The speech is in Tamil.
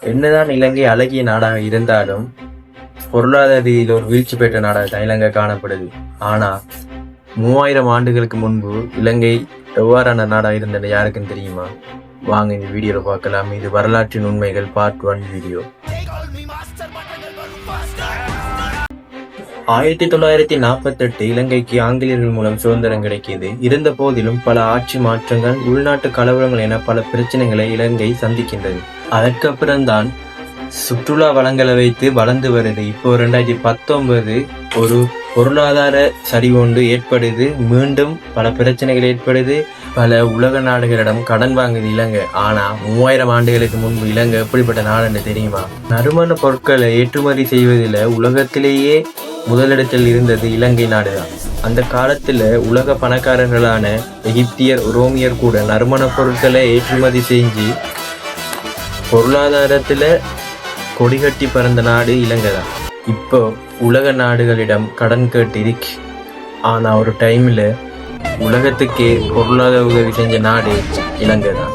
என்னதான் இலங்கை அழகிய நாடாக இருந்தாலும் பொருளாதார ரீதியில் ஒரு வீழ்ச்சி பெற்ற நாடாக தான் இலங்கை காணப்படுது. ஆனா 3000 ஆண்டுகளுக்கு முன்பு இலங்கை எவ்வாறான நாடாக இருந்தது யாருக்குன்னு தெரியுமா? வாங்க இந்த வீடியோல பார்க்கலாம். இது வரலாற்றின் உண்மைகள் பார்ட் 1 வீடியோ. 1948 இலங்கைக்கு ஆங்கிலேயர்கள் மூலம் சுதந்திரம் கிடைக்கியது. இருந்த போதிலும் பல ஆட்சி மாற்றங்கள், உள்நாட்டு கலவரங்கள் என பல பிரச்சனைகளை இலங்கை சந்திக்கின்றது. அதற்கப்புறம்தான் சுற்றுலா வளங்களை வைத்து வளர்ந்து வருது. இப்போ 2019 ஒரு பொருளாதார சரிவு ஒன்று ஏற்படுது. மீண்டும் பல பிரச்சனைகள் ஏற்படுது. பல உலக நாடுகளிடம் கடன் வாங்குது இலங்கை. ஆனா 3000 ஆண்டுகளுக்கு முன்பு இலங்கை எப்படிப்பட்ட நாடுன்னு தெரியுமா? நறுமண பொருட்களை ஏற்றுமதி செய்வதில் உலகத்திலேயே முதலிடத்தில் இருந்தது இலங்கை நாடுதான். அந்த காலத்துல உலக பணக்காரர்களான எகிப்தியர், ரோமியர் கூட நறுமண பொருட்களை ஏற்றுமதி செஞ்சு பொருளாதாரத்துல கொடிகட்டி பறந்த நாடு இலங்கை தான். இப்போ உலக நாடுகளிடம் கடன் கேட்டு இருக்கு. ஆனா ஒரு டைம்ல உலகத்துக்கே பொருளாதார உதவி செஞ்ச நாடு இலங்கை தான்.